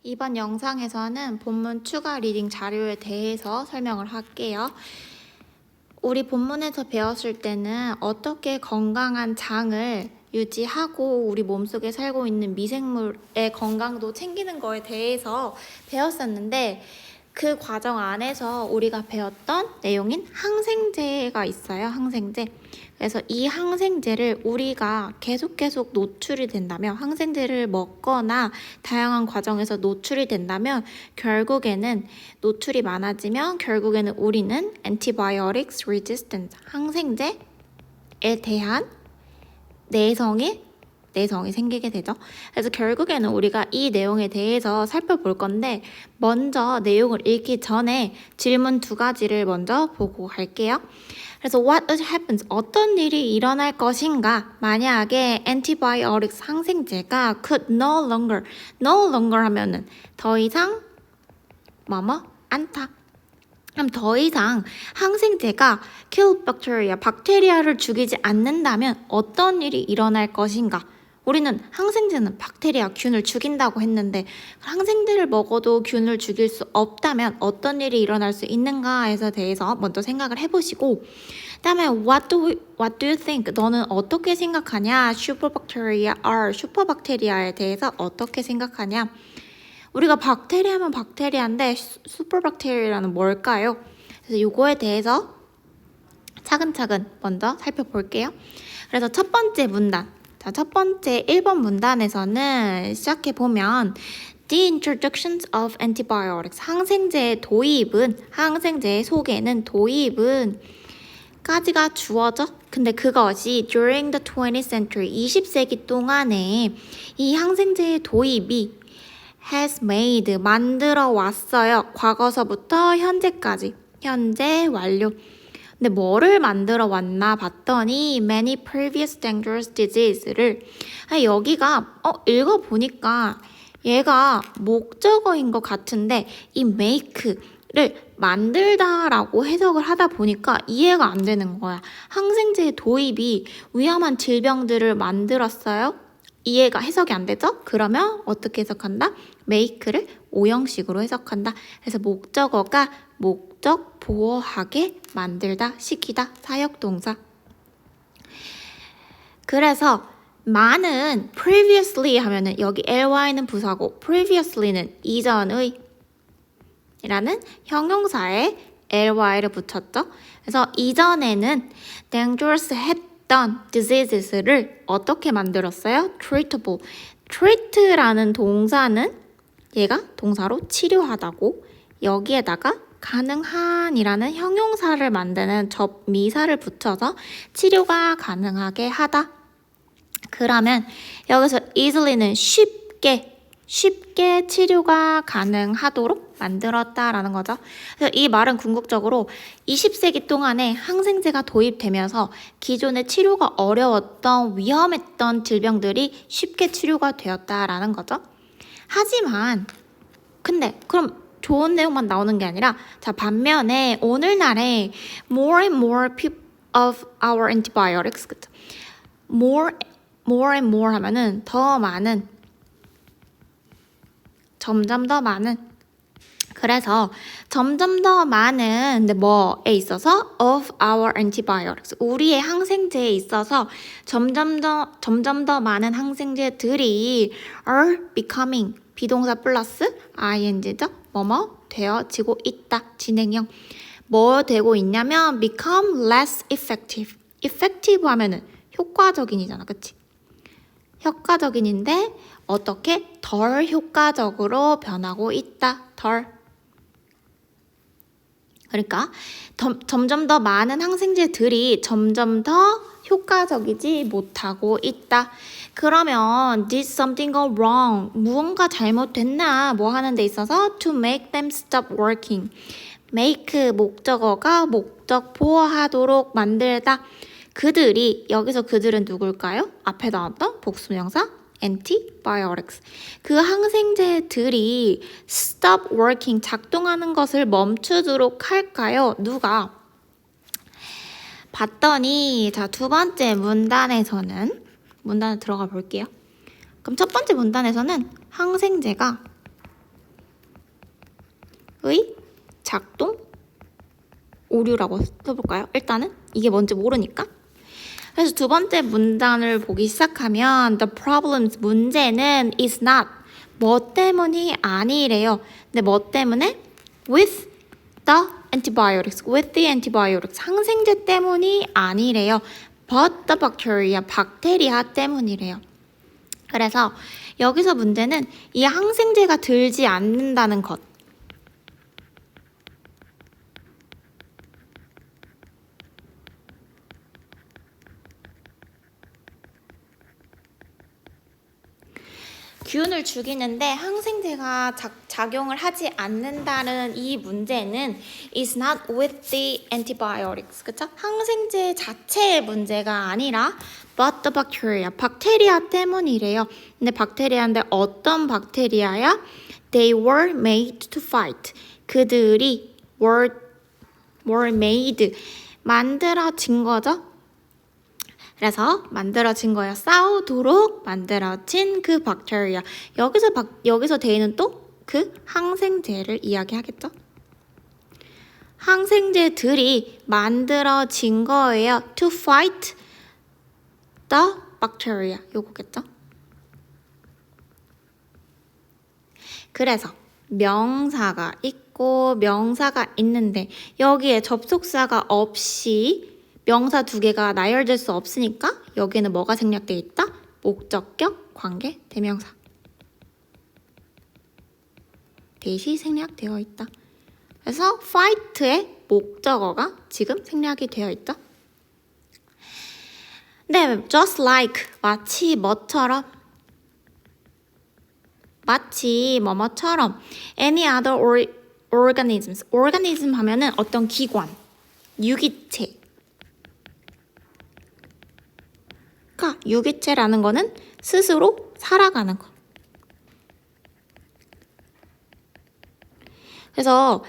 이번 영상에서는 본문 추가 리딩 자료에 대해서 설명을 할게요. 우리 본문에서 배웠을 때는 어떻게 건강한 장을 유지하고 우리 몸속에 살고 있는 미생물의 건강도 챙기는 거에 대해서 배웠었는데 그 과정 안에서 우리가 배웠던 내용인 항생제가 있어요. 항생제. 그래서 이 항생제를 우리가 계속 노출이 된다면, 항생제를 먹거나 다양한 과정에서 노출이 된다면 결국에는 노출이 많아지면 결국에는 우리는 antibiotics resistant, 항생제에 대한 내성이 생기게 되죠. 그래서 결국에는 우리가 이 내용에 대해서 살펴볼 건데 먼저 내용을 읽기 전에 질문 2가지를 먼저 보고 갈게요. 그래서 what happens, 어떤 일이 일어날 것인가 만약에 antibiotics, 항생제가 could no longer 하면은 더 이상 않다. 그럼 더 이상 항생제가 kill bacteria, 박테리아를 죽이지 않는다면 어떤 일이 일어날 것인가? 우리는 항생제는 박테리아, 균을 죽인다고 했는데 항생제를 먹어도 균을 죽일 수 없다면 어떤 일이 일어날 수 있는가에 대해서 먼저 생각을 해보시고 그다음에 what do you think? 너는 어떻게 생각하냐? 슈퍼박테리아에 대해서 어떻게 생각하냐? 우리가 박테리아면 박테리아인데 슈퍼박테리아는 뭘까요? 그래서 이거에 대해서 차근차근 먼저 살펴볼게요. 그래서 첫 번째 문단. 자, 첫 번째 1번 문단에서는 시작해보면 The introductions of antibiotics. 항생제의 속에는 도입은 까지가 주어져. 근데 그것이 during the 20th century, 20세기 동안에 이 항생제의 도입이 has made, 만들어 왔어요. 과거서부터 현재까지. 현재 완료. 근데 뭐를 만들어 왔나 봤더니 many previous dangerous disease를 여기가 읽어보니까 얘가 목적어인 것 같은데 이 make를 만들다라고 해석을 하다 보니까 이해가 안 되는 거야. 항생제의 도입이 위험한 질병들을 만들었어요. 이해가 해석이 안 되죠? 그러면 어떻게 해석한다? make를 오형식으로 해석한다. 그래서 목적어가 목적 보호하게 만들다, 시키다, 사역동사. 그래서 많은 previously 하면은 여기 ly는 부사고 previously는 이전의 라는 형용사에 ly를 붙였죠. 그래서 이전에는 dangerous 했던 diseases를 어떻게 만들었어요? treatable. treat라는 동사는 얘가 동사로 치료하다고 여기에다가 가능한이라는 형용사를 만드는 접미사를 붙여서 치료가 가능하게 하다. 그러면 여기서 easily는 쉽게 치료가 가능하도록 만들었다라는 거죠. 그래서 이 말은 궁극적으로 20세기 동안에 항생제가 도입되면서 기존에 치료가 어려웠던 위험했던 질병들이 쉽게 치료가 되었다라는 거죠. 하지만 근데 그럼 좋은 내용만 나오는 게 아니라 자 반면에 오늘날에 more and more of our antibiotics more and more 하면은 더 많은 점점 더 많은 그래서 점점 더 많은 근데 뭐에 있어서 of our antibiotics 우리의 항생제에 있어서 점점 더 많은 항생제들이 are becoming 비동사 플러스 ing죠. 뭐뭐 되어지고 있다. 진행형. 뭐 되고 있냐면 become less effective. effective 하면은 효과적인이잖아. 그치? 효과적인인데 어떻게 덜 효과적으로 변하고 있다. 덜. 그러니까 점점 더 많은 항생제들이 점점 더 효과적이지 못하고 있다. 그러면 did something go wrong? 무언가 잘못됐나? 뭐 하는 데 있어서 to make them stop working. make 목적어가 목적 보호하도록 만들다. 그들이 여기서 그들은 누굴까요? 앞에 나왔던 복수명사 antibiotics. 그 항생제들이 stop working, 작동하는 것을 멈추도록 할까요? 누가? 봤더니 자, 두 번째 문단에 들어가 볼게요. 그럼 첫 번째 문단에서는 항생제가 작동 오류라고 써볼까요? 일단은 이게 뭔지 모르니까. 그래서 두 번째 문단을 보기 시작하면 the problems 문제는 is not 뭐 때문이 아니래요. 근데 뭐 때문에? with the antibiotics, with the antibiotics 항생제 때문이 아니래요. but the bacteria 박테리아 때문이래요. 그래서 여기서 문제는 이 항생제가 들지 않는다는 것. 균을 죽이는데 항생제가 작용을 하지 않는다는 이 문제는 is not with the antibiotics. 그쵸? 항생제 자체의 문제가 아니라 but the bacteria. 박테리아 때문이래요. 근데 박테리아인데 어떤 박테리아야? They were made to fight. 그들이 were made. 만들어진 거죠? 그래서 만들어진 거예요. 싸우도록 만들어진 그 박테리아. 여기서 대는 또 그 항생제를 이야기하겠죠. 항생제들이 만들어진 거예요. To fight the bacteria. 요거겠죠. 그래서 명사가 있고 명사가 있는데 여기에 접속사가 없이 명사 두 개가 나열될 수 없으니까 여기에는 뭐가 생략되어 있다? 목적격, 관계, 대명사. 대시 생략되어 있다. 그래서 fight의 목적어가 지금 생략이 되어 있죠. 네, just like 마치 뭐처럼 마치 뭐뭐처럼 any other organisms. organism 하면은 어떤 기관, 유기체. 유기체라는 거는 스스로 살아가는 거. 그래서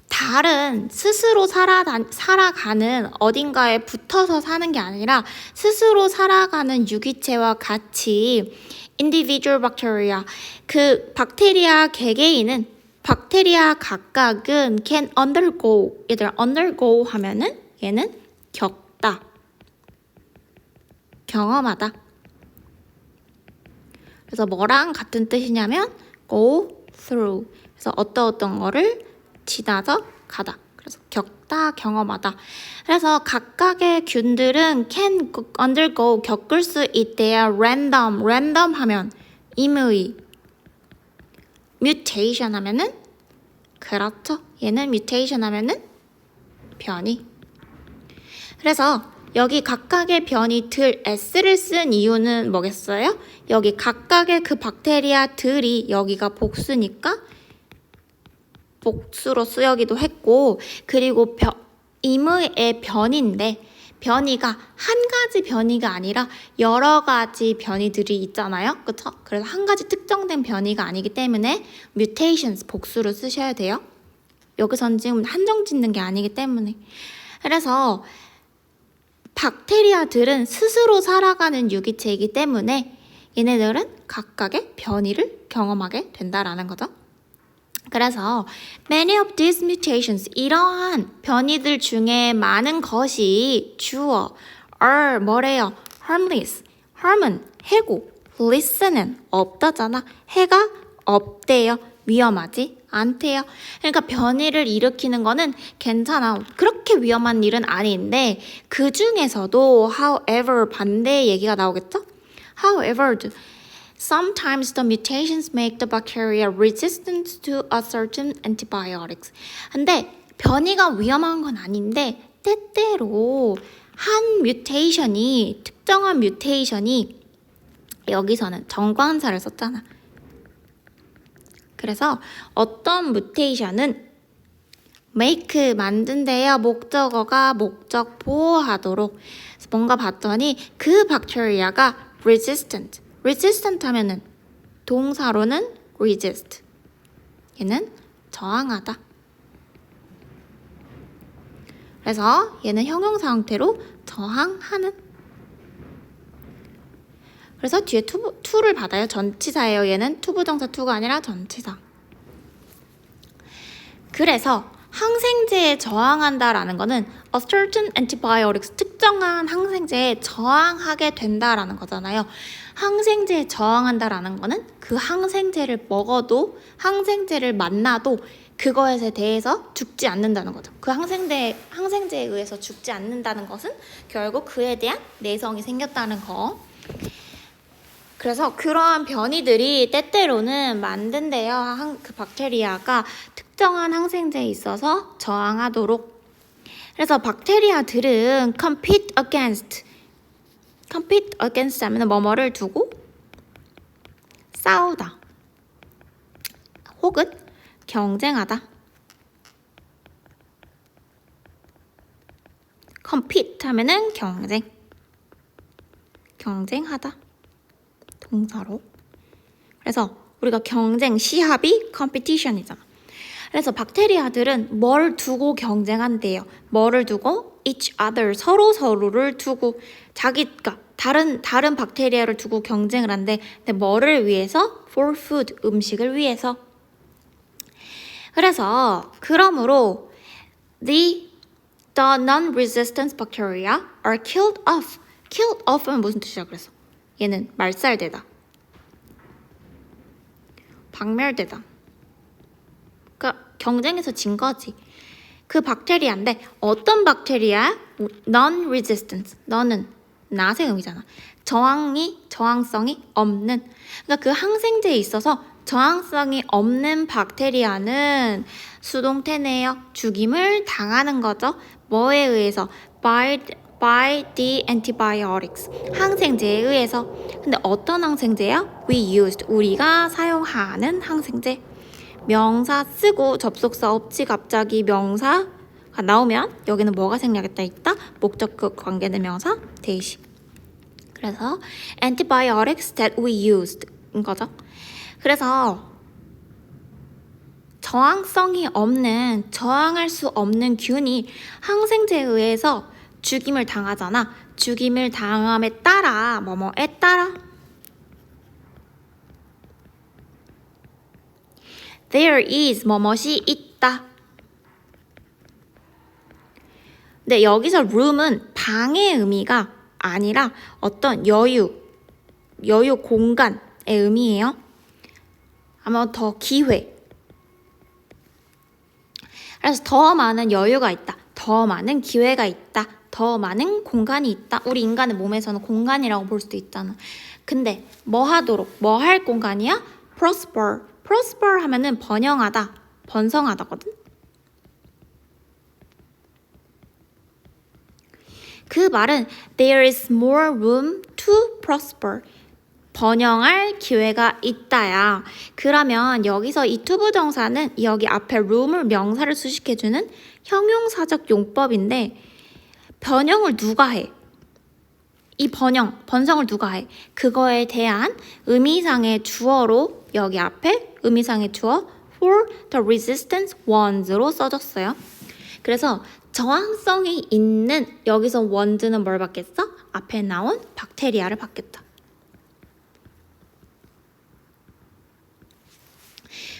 다른 스스로 살아가는 어딘가에 붙어서 사는 게 아니라 스스로 살아가는 유기체와 같이 individual bacteria, 그 박테리아 개개인은 박테리아 각각은 can undergo, 얘들 undergo 하면은 얘는 겪다, 경험하다. 그래서 뭐랑 같은 뜻이냐면 go through. 그래서 어떤 거를 지나서 가다. 그래서 겪다, 경험하다. 그래서 각각의 균들은 can undergo, 겪을 수 있대요. random 하면 임의. mutation 하면은 그렇죠. 얘는 mutation 하면은 변이. 그래서 여기 각각의 변이들 s를 쓴 이유는 뭐겠어요? 여기 각각의 그 박테리아들이 여기가 복수니까 복수로 쓰여기도 했고, 그리고 임의의 변인데 변이가 한 가지 변이가 아니라 여러 가지 변이들이 있잖아요. 그쵸? 그래서 한 가지 특정된 변이가 아니기 때문에 mutations 복수로 쓰셔야 돼요. 여기선 지금 한정 짓는 게 아니기 때문에. 그래서 박테리아들은 스스로 살아가는 유기체이기 때문에 얘네들은 각각의 변이를 경험하게 된다라는 거죠. 그래서 many of these mutations, 이러한 변이들 중에 많은 것이 주어 are 뭐래요? harmless. harm은 해고, less는 없다잖아. 해가 없대요. 위험하지 않대요. 그러니까 변이를 일으키는 거는 괜찮아. 그렇게 위험한 일은 아닌데 그 중에서도 however 반대 얘기가 나오겠죠? However, sometimes the mutations make the bacteria resistant to a certain antibiotics. 근데 변이가 위험한 건 아닌데 때때로 한 뮤테이션이, 특정한 뮤테이션이, 여기서는 정관사를 썼잖아. 그래서 어떤 뮤테이션은 make 만든대요. 목적어가 목적 보호하도록. 그래서 뭔가 봤더니 그 박테리아가 resistant 하면은 동사로는 resist. 얘는 저항하다. 그래서 얘는 형용사 형태로 저항하는. 그래서 뒤에 to를 받아요. 전치사예요. 얘는 투부정사 to가 아니라 전치사. 그래서 항생제에 저항한다라는 거는 a certain antibiotics, 특정한 항생제에 저항하게 된다라는 거잖아요. 항생제에 저항한다라는 거는 그 항생제를 먹어도 항생제를 만나도 그거에 대해서 죽지 않는다는 거죠. 그 항생제에 의해서 죽지 않는다는 것은 결국 그에 대한 내성이 생겼다는 거. 그래서 그러한 변이들이 때때로는 만든대요. 그 박테리아가 특정한 항생제에 있어서 저항하도록. 그래서 박테리아들은 compete against 하면 뭐뭐를 두고 싸우다 혹은 경쟁하다. compete 하면은 경쟁하다. 동사로. 그래서 우리가 경쟁, 시합이 competition이잖아. 그래서 박테리아들은 뭘 두고 경쟁한대요. 뭐를 두고? each other, 서로를 두고 자기가 다른 박테리아를 두고 경쟁을 한대. 근데 뭐를 위해서? for food, 음식을 위해서. 그래서 그러므로 the non-resistant bacteria are killed off. killed off는 무슨 뜻이야 그래서? 얘는 말살되다. 박멸되다. 그러니까 경쟁에서 진 거지. 그 박테리아인데 어떤 박테리아? non-resistant. 너는 낫의 의미잖아. 저항성이 없는. 그러니까 그 항생제에 있어서 저항성이 없는 박테리아는 수동태네요. 죽임을 당하는 거죠. 뭐에 의해서? by the antibiotics. 항생제에 의해서. 근데 어떤 항생제야? we used. 우리가 사용하는 항생제. 명사 쓰고 접속사 없이 갑자기 명사가 나오면 여기는 뭐가 생략했다 있다? 목적격 관계된 명사 대시. 그래서 antibiotics that we used 인 거죠. 그래서 저항할 수 없는 균이 항생제에 의해서 죽임을 당하잖아. 죽임을 당함에 따라 뭐뭐에 따라 there is 뭐뭇이 있다. 근데 여기서 room은 방의 의미가 아니라 어떤 여유 공간의 의미예요. 아마 더 기회. 그래서 더 많은 여유가 있다. 더 많은 기회가 있다. 더 많은 공간이 있다. 우리 인간의 몸에서는 공간이라고 볼 수도 있잖아. 근데 뭐 할 공간이야? prosper 하면은 번영하다, 번성하다거든. 그 말은 there is more room to prosper. 번영할 기회가 있다야. 그러면 여기서 이 투부정사는 여기 앞에 room을 명사를 수식해주는 형용사적 용법인데 번영을 누가 해? 이 번성을 누가 해? 그거에 대한 의미상의 주어로 여기 앞에 의미상의 주어 for the resistant ones로 써졌어요. 그래서 저항성이 있는 여기서 ones는 뭘 받겠어? 앞에 나온 박테리아를 받겠다.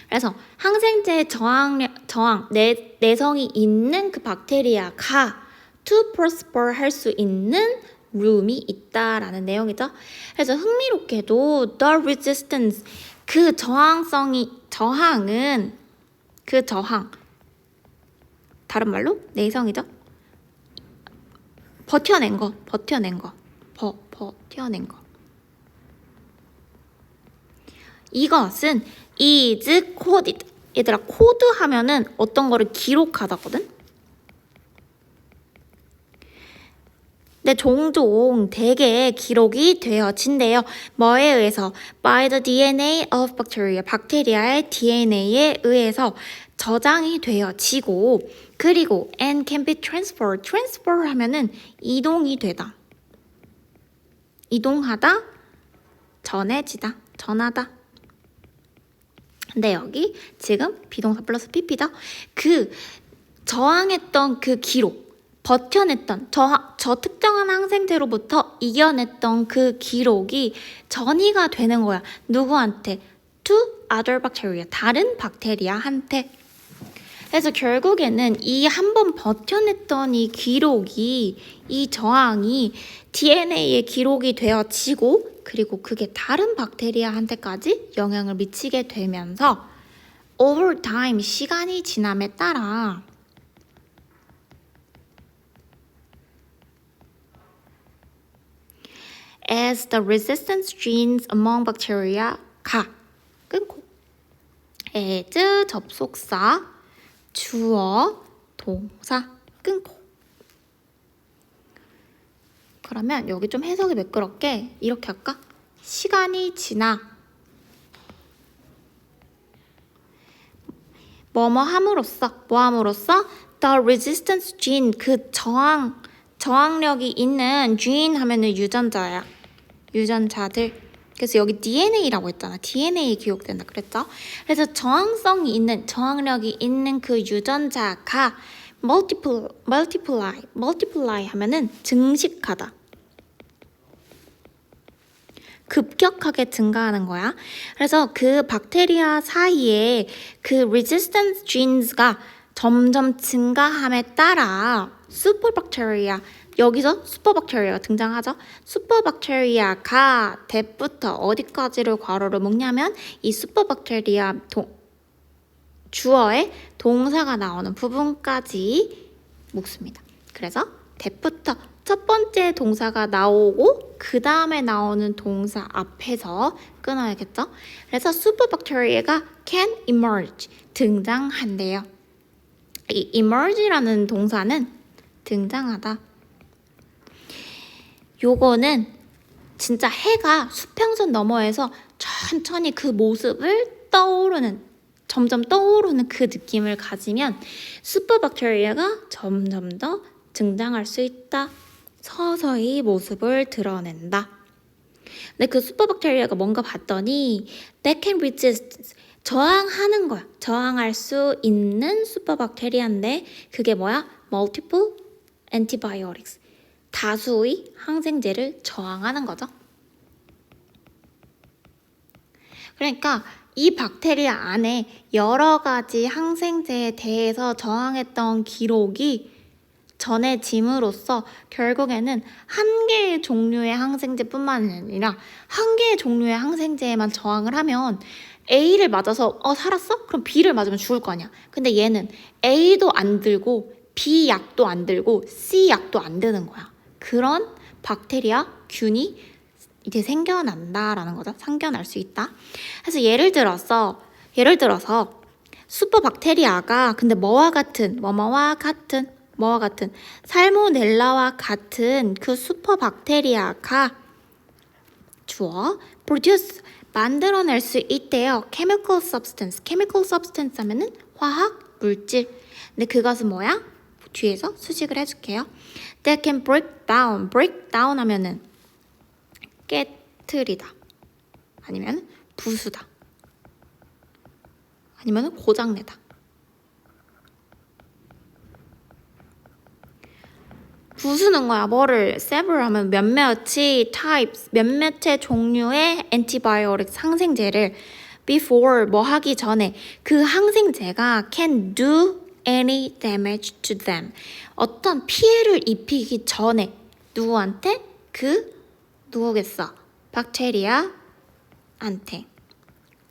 그래서 항생제에 내성이 있는 그 박테리아가 to prosper 할 수 있는 room이 있다라는 내용이죠. 그래서 흥미롭게도 the resistance, 그 저항은 다른 말로 내성이죠. 버텨낸 거. 이것은 is coded. 얘들아, 코드 하면은 어떤 거를 기록하다거든. 근데 종종 되게 기록이 되어진대요. 뭐에 의해서? By the DNA of bacteria. 박테리아의 DNA에 의해서 저장이 되어지고, 그리고 and can be transferred. transfer 하면은 이동이 되다. 이동하다, 전해지다, 전하다. 근데 여기 지금 비동사 플러스 pp죠. 그 저항했던 그 기록, 버텨냈던 저 특정한 항생제로부터 이겨냈던 그 기록이 전이가 되는 거야. 누구한테? To other bacteria. 다른 박테리아한테. 그래서 결국에는 이 한 번 버텨냈던 이 기록이, 이 저항이 DNA에 기록이 되어지고, 그리고 그게 다른 박테리아한테까지 영향을 미치게 되면서 over time, 시간이 지남에 따라 as the resistance genes among bacteria 끊고 as 접속사 주어 동사 끊고. 그러면 여기 좀 해석이 매끄럽게 이렇게 할까? 시간이 지나 뭐뭐 함으로써 the resistance gene, 그 저항력이 있는 gene 하면은 유전자야. 유전자들. 그래서 여기 DNA라고 했잖아. DNA에 기록된다 그랬죠? 그래서 저항력이 있는 그 유전자가 multiply 하면은 증식하다. 급격하게 증가하는 거야. 그래서 그 박테리아 사이에 그 resistance genes가 점점 증가함에 따라 슈퍼박테리아, 여기서 슈퍼박테리아가 등장하죠. 슈퍼박테리아가 대부터 어디까지를 괄호를 묶냐면 이 슈퍼박테리아 주어에 동사가 나오는 부분까지 묶습니다. 그래서 대부터 첫 번째 동사가 나오고 그 다음에 나오는 동사 앞에서 끊어야겠죠. 그래서 슈퍼박테리아가 can emerge, 등장한대요. 이 emerge라는 동사는 등장하다. 요거는 진짜 해가 수평선 너머에서 천천히 그 모습을 점점 떠오르는 그 느낌을 가지면 슈퍼박테리아가 점점 더 등장할 수 있다. 서서히 모습을 드러낸다. 근데 그 슈퍼박테리아가 뭔가 봤더니 they can resist, 저항하는 거야. 저항할 수 있는 슈퍼박테리아인데 그게 뭐야? multiple antibiotics, 다수의 항생제를 저항하는 거죠. 그러니까 이 박테리아 안에 여러 가지 항생제에 대해서 저항했던 기록이 전해짐으로써 결국에는 한 개의 종류의 항생제뿐만 아니라 한 개의 종류의 항생제에만 저항을 하면 A를 맞아서 살았어? 그럼 B를 맞으면 죽을 거 아니야. 근데 얘는 A도 안 들고 B 약도 안 들고 C 약도 안 드는 거야. 그런 박테리아 균이 이제 생겨난다라는 거죠. 생겨날 수 있다. 그래서 예를 들어서 슈퍼박테리아가 근데 뭐와 같은 살모넬라와 같은 그 슈퍼박테리아가 주어 produce, 만들어낼 수 있대요. chemical substance 하면은 화학 물질. 근데 그것은 뭐야? 뒤에서 수식을 해줄게요. That can break down 하면은 깨트리다, 아니면 부수다, 아니면 고장내다. 부수는 거야. 뭐를? several 하면 몇몇의 types, 몇몇의 종류의 antibiotics, 항생제를 before, 뭐 하기 전에 그 항생제가 can do any damage to them, 어떤 피해를 입히기 전에 누구한테? 누구겠어? 박테리아한테.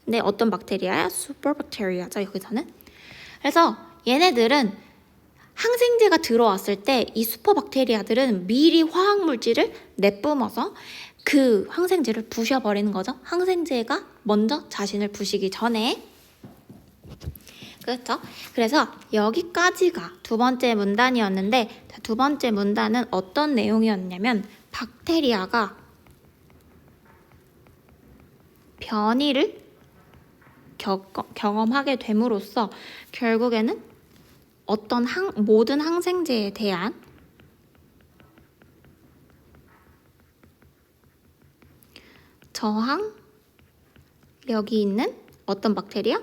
근데 어떤 박테리아야? 슈퍼박테리아죠, 여기서는. 그래서 얘네들은 항생제가 들어왔을 때 이 슈퍼박테리아들은 미리 화학물질을 내뿜어서 그 항생제를 부셔버리는 거죠. 항생제가 먼저 자신을 부시기 전에. 그렇죠? 그래서 여기까지가 두 번째 문단이었는데, 두 번째 문단은 어떤 내용이었냐면 박테리아가 변이를 경험하게 됨으로써 결국에는 어떤 모든 항생제에 대한 저항력이 있는 어떤 박테리아?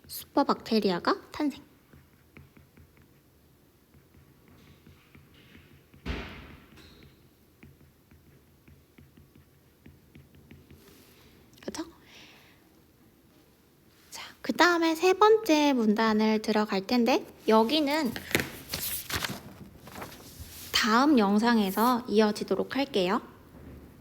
슈퍼박테리아가 탄생. 그렇죠? 자, 그 다음에 세 번째 문단을 들어갈 텐데 여기는 다음 영상에서 이어지도록 할게요.